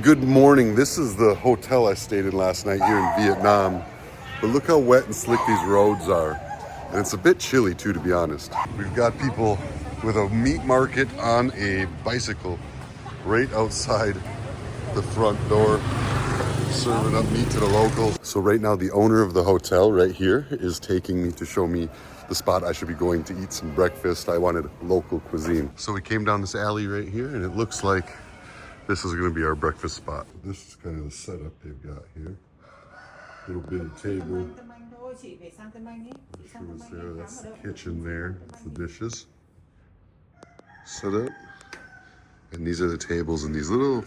Good morning. This is the hotel I stayed in last night here in Vietnam. But look how wet and slick these roads are. And it's a bit chilly too, to be honest. We've got people with a meat market on a bicycle right outside the front door, serving up meat to the locals. So right now the owner of the hotel right here is taking me to show me the spot I should be going to eat some breakfast. I wanted local cuisine. So we came down this alley right here and it looks like this is gonna be our breakfast spot. This is kind of the setup they've got here. Little bit of table. Mushrooms there, that's the kitchen there. That's the dishes. Set up. And these are the tables, and these little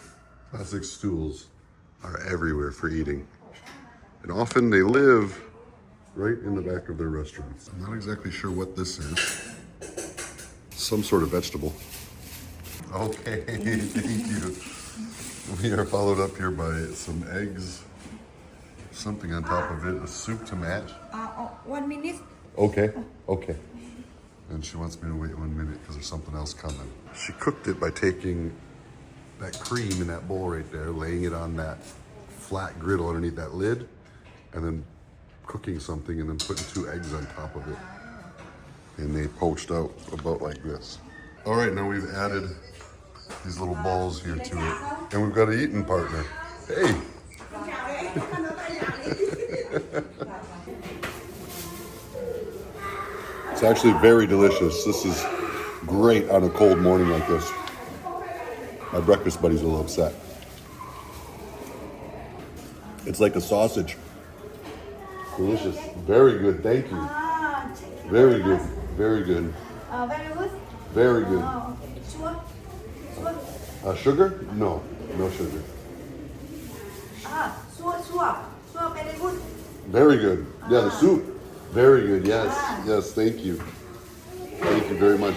plastic stools are everywhere for eating. And often they live right in the back of their restaurants. I'm not exactly sure what this is. Some sort of vegetable. Okay, thank you. We are followed up here by some eggs, something on top of it, a soup to match. 1 minute. Okay. And she wants me to wait 1 minute because there's something else coming. She cooked it by taking that cream in that bowl right there, laying it on that flat griddle underneath that lid, and then cooking something and then putting 2 eggs on top of it. And they poached out about like this. All right, now we've added these little balls here to it. And we've got an eating partner. Hey. It's actually very delicious. This is great on a cold morning like this. My breakfast buddy's a little upset. It's like a sausage. Delicious. Very good, thank you. Very good, very good. Very good. Very good. Sure. Sugar? No, no sugar. Sure, very good. Very good. Yeah, the soup. Very good. Yes, thank you. Thank you very much.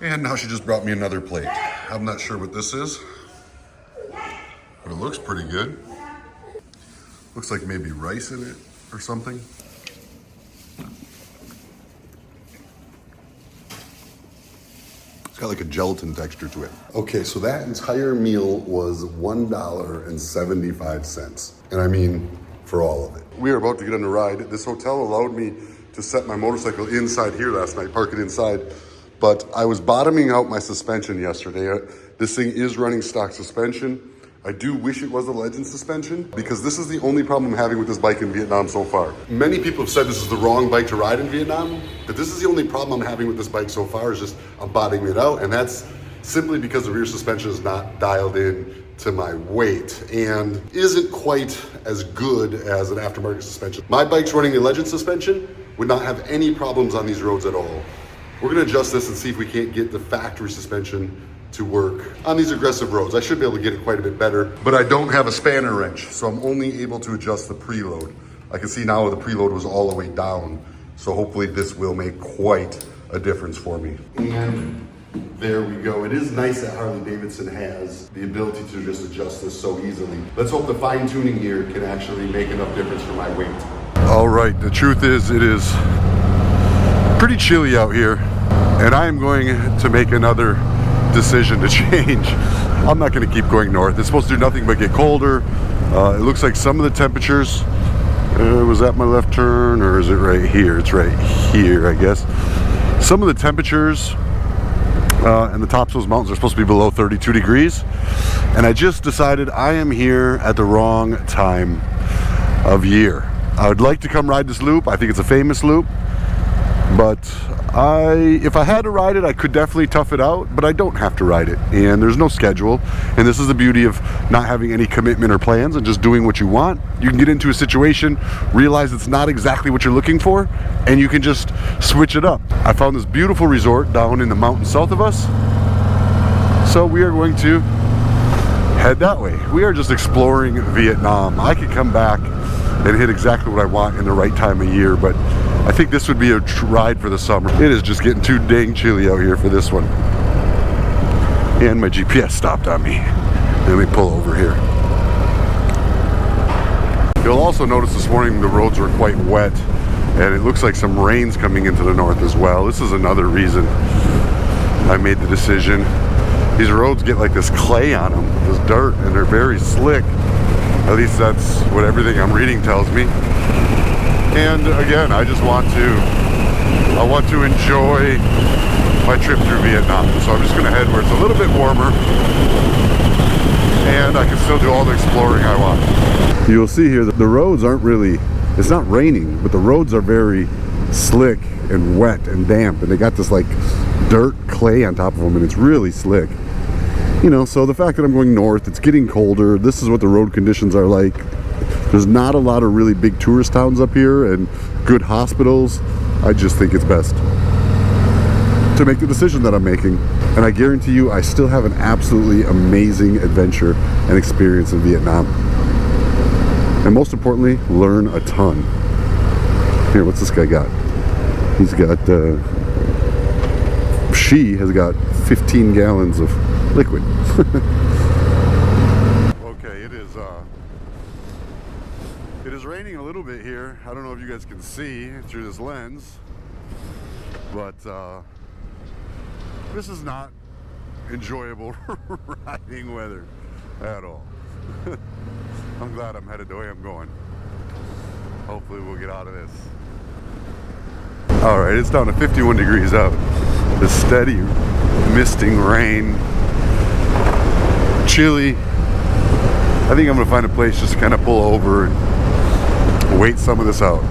And now she just brought me another plate. I'm not sure what this is, but it looks pretty good. Looks like maybe rice in it or something. It's got like a gelatin texture to it. Okay, so that entire meal was $1.75. And I mean, for all of it. We are about to get on a ride. This hotel allowed me to set my motorcycle inside here last night, park it inside. But I was bottoming out my suspension yesterday. This thing is running stock suspension. I do wish it was a Legend suspension because this is the only problem I'm having with this bike in Vietnam so far. Many people have said this is the wrong bike to ride in Vietnam, but this is the only problem I'm having with this bike so far is just I'm bottoming it out, and that's simply because the rear suspension is not dialed in to my weight and isn't quite as good as an aftermarket suspension. My bike's running a Legend suspension, would not have any problems on these roads at all. We're gonna adjust this and see if we can't get the factory suspension to work on these aggressive roads. I should be able to get it quite a bit better, but I don't have a spanner wrench, so I'm only able to adjust the preload. I can see now the preload was all the way down, so hopefully this will make quite a difference for me. And there we go. It is nice that Harley Davidson has the ability to just adjust this so easily. Let's hope the fine tuning here can actually make enough difference for my weight. All right, the truth is it is pretty chilly out here, and I am going to make another decision to change. I'm not going to keep going north. It's supposed to do nothing but get colder. It looks like some of the temperatures, was that my left turn or is it right here? It's right here, I guess. Some of the temperatures and the tops of those mountains are supposed to be below 32 degrees. And I just decided I am here at the wrong time of year. I would like to come ride this loop. I think it's a famous loop. But if I had to ride it, I could definitely tough it out, but I don't have to ride it. And there's no schedule. And this is the beauty of not having any commitment or plans and just doing what you want. You can get into a situation, realize it's not exactly what you're looking for, and you can just switch it up. I found this beautiful resort down in the mountains south of us. So we are going to head that way. We are just exploring Vietnam. I could come back and hit exactly what I want in the right time of year, but I think this would be a ride for the summer. It is just getting too dang chilly out here for this one. And my GPS stopped on me. Let me pull over here. You'll also notice this morning the roads were quite wet, and it looks like some rain's coming into the north as well. This is another reason I made the decision these roads get like this clay on them, this dirt, and they're very slick. At least that's what everything I'm reading tells me. And again, I want to enjoy my trip through Vietnam. So I'm just gonna head where it's a little bit warmer and I can still do all the exploring I want. You'll see here that the roads aren't really, it's not raining, but the roads are very slick and wet and damp, and they got this like dirt clay on top of them, and it's really slick. You know, so the fact that I'm going north, it's getting colder, this is what the road conditions are like. There's not a lot of really big tourist towns up here and good hospitals. I just think it's best to make the decision that I'm making. And I guarantee you, I still have an absolutely amazing adventure and experience in Vietnam. And most importantly, learn a ton. Here, what's this guy got? He's got, she has got 15 gallons of liquid. Okay, it is raining a little bit here. I don't know if you guys can see through this lens, but this is not enjoyable riding weather at all. I'm glad I'm headed the way I'm going. Hopefully we'll get out of this. All right, it's down to 51 degrees out. The steady misting rain, chilly. I think I'm gonna find a place just to kind of pull over and wait some of this out.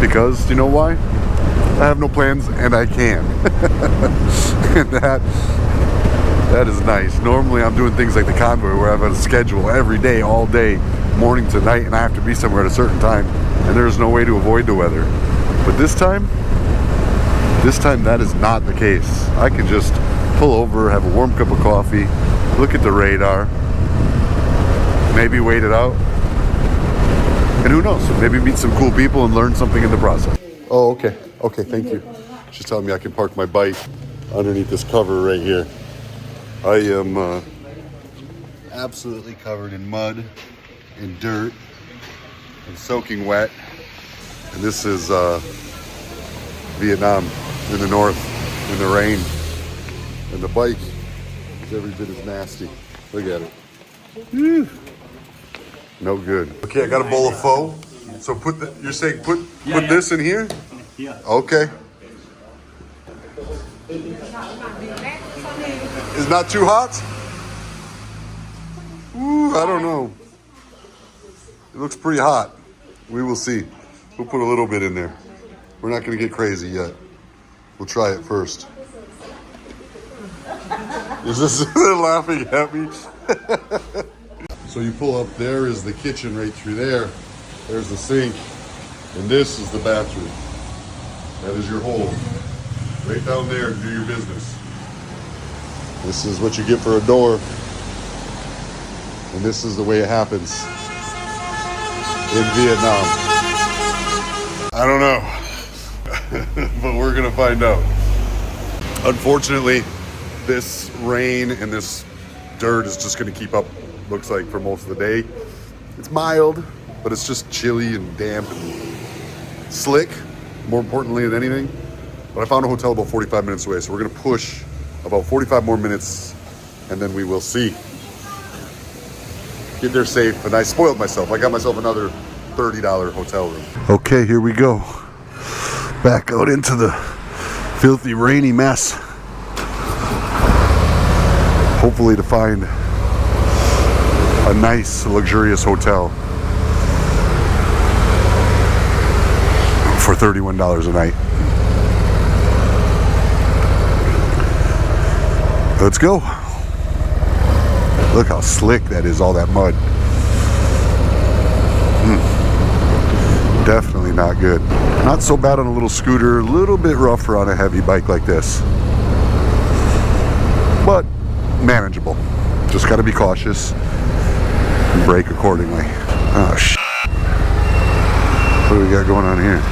Because, you know why? I have no plans and I can. And that is nice. Normally I'm doing things like the convoy where I have a schedule every day, all day, morning to night, and I have to be somewhere at a certain time, and there's no way to avoid the weather. But this time that is not the case. I can just pull over, have a warm cup of coffee, look at the radar, maybe wait it out, and who knows, maybe meet some cool people and learn something in the process. Oh, okay, thank you. She's telling me I can park my bike underneath this cover right here. I am absolutely covered in mud and dirt and soaking wet, and this is Vietnam in the north in the rain, and the bike is every bit as nasty. Look at it. Whew. No good. Okay, I got a bowl of pho. So you're saying put this in here? Yeah. Okay. It's not too hot? Ooh, I don't know. It looks pretty hot. We will see. We'll put a little bit in there. We're not going to get crazy yet. We'll try it first. Is this laughing at me? So you pull up, there is the kitchen right through there. There's the sink. And this is the bathroom. That is your hole. Right down there, do your business. This is what you get for a door. And this is the way it happens in Vietnam. I don't know, but we're gonna find out. Unfortunately, this rain and this dirt is just gonna keep up, looks like, for most of the day. It's mild, but it's just chilly and damp and slick, more importantly than anything. But I found a hotel about 45 minutes away, so we're gonna push about 45 more minutes, and then we will see. Get there safe, and I spoiled myself. I got myself another $30 hotel room. Okay, here we go. Back out into the filthy, rainy mess. Hopefully to find a nice, luxurious hotel for $31 a night. Let's go. Look how slick that is, all that mud. Definitely not good. Not so bad on a little scooter, a little bit rougher on a heavy bike like this. But manageable. Just gotta be cautious and brake accordingly. Oh, shit. What do we got going on here?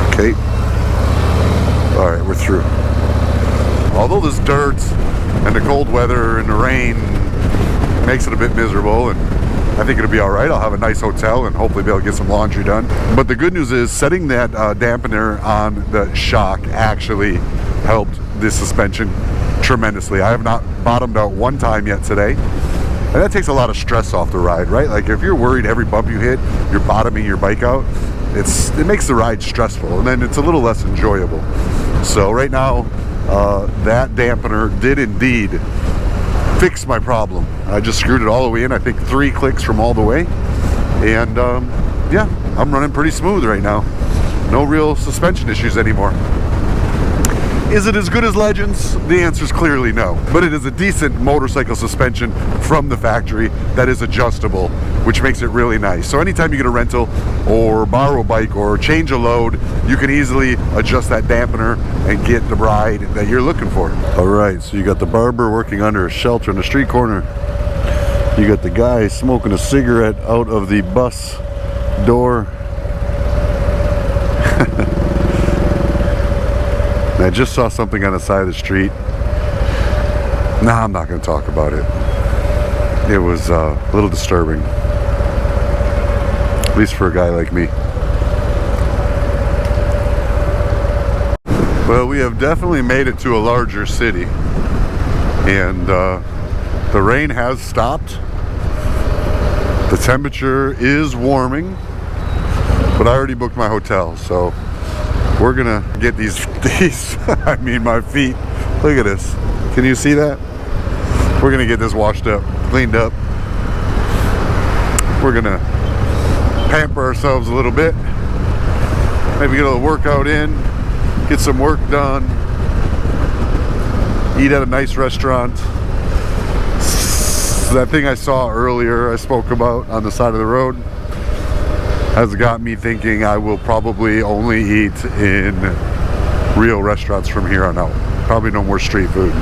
Okay. All right, we're through. Although this dirt and the cold weather and the rain makes it a bit miserable, and I think it'll be all right. I'll have a nice hotel and hopefully be able to get some laundry done. But the good news is setting that dampener on the shock actually helped this suspension tremendously. I have not bottomed out one time yet today. And that takes a lot of stress off the ride, right? Like if you're worried every bump you hit, you're bottoming your bike out, it makes the ride stressful, and then it's a little less enjoyable. So right now, that dampener did indeed fix my problem. I just screwed it all the way in, I think 3 clicks from all the way. And yeah, I'm running pretty smooth right now. No real suspension issues anymore. Is it as good as Legends? The answer is clearly no. But it is a decent motorcycle suspension from the factory that is adjustable, which makes it really nice. So anytime you get a rental or borrow a bike or change a load, you can easily adjust that dampener and get the ride that you're looking for. All right, so you got the barber working under a shelter in the street corner. You got the guy smoking a cigarette out of the bus door. I just saw something on the side of the street. Nah, I'm not going to talk about it. It was a little disturbing. At least for a guy like me. Well, we have definitely made it to a larger city. And the rain has stopped. The temperature is warming. But I already booked my hotel, so we're gonna get these I mean my feet, look at this, can you see that? We're gonna get this washed up, cleaned up. We're gonna pamper ourselves a little bit, maybe get a little workout in, get some work done, eat at a nice restaurant. That thing I saw earlier, I spoke about on the side of the road, has got me thinking I will probably only eat in real restaurants from here on out. Probably no more street food.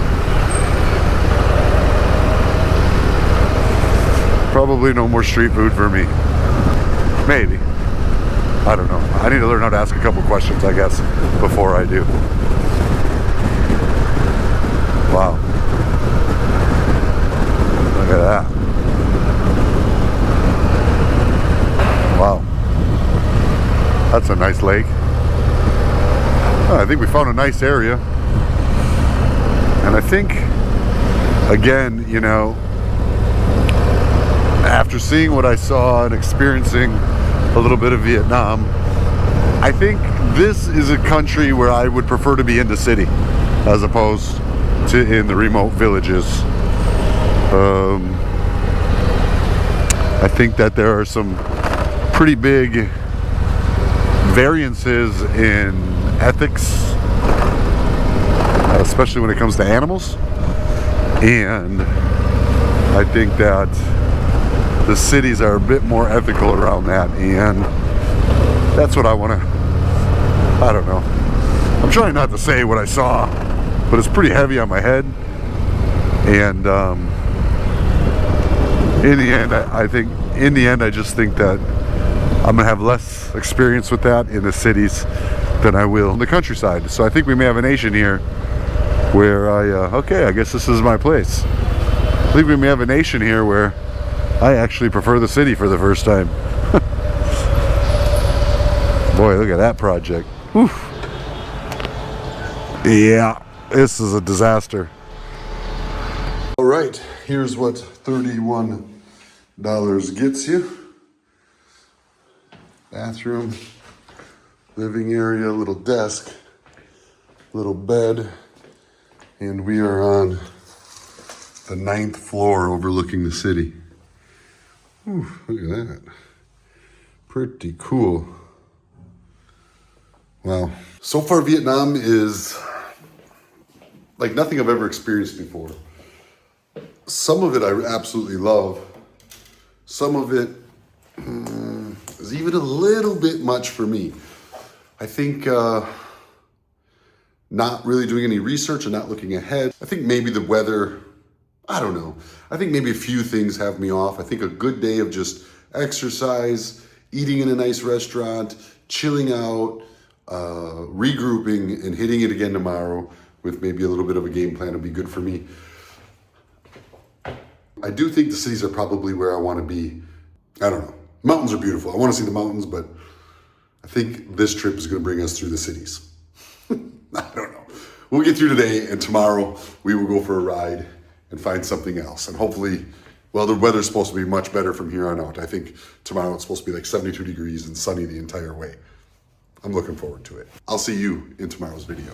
Probably no more street food for me. Maybe. I don't know. I need to learn how to ask a couple questions, I guess, before I do. Wow. Look at that. Wow. That's a nice lake. I think we found a nice area. And I think, again, you know, after seeing what I saw and experiencing a little bit of Vietnam, I think this is a country where I would prefer to be in the city as opposed to in the remote villages. I think that there are some pretty big variances in ethics, especially when it comes to animals, and I think that the cities are a bit more ethical around that, and that's what I want to, I don't know, I'm trying not to say what I saw, but it's pretty heavy on my head, and in the end, I just think that I'm gonna have less experience with that in the cities than I will in the countryside. So I think we may have a nation here where okay, I guess this is my place. I think we may have a nation here where I actually prefer the city for the first time. Boy, look at that project. Whew. Yeah, this is a disaster. All right, here's what $31 gets you. Bathroom, living area, little desk, little bed, and we are on the 9th floor overlooking the city. Ooh, look at that. Pretty cool. Wow. So far, Vietnam is like nothing I've ever experienced before. Some of it I absolutely love. Some of it is even a little bit much for me. I think not really doing any research and not looking ahead. I think maybe the weather, I don't know. I think maybe a few things have me off. I think a good day of just exercise, eating in a nice restaurant, chilling out, regrouping, and hitting it again tomorrow with maybe a little bit of a game plan would be good for me. I do think the cities are probably where I want to be. I don't know. Mountains are beautiful. I want to see the mountains, but I think this trip is going to bring us through the cities. I don't know. we'll get through today, and tomorrow we will go for a ride and find something else. And hopefully, well, the weather's supposed to be much better from here on out. I think tomorrow it's supposed to be like 72 degrees and sunny the entire way. I'm looking forward to it. I'll see you in tomorrow's video.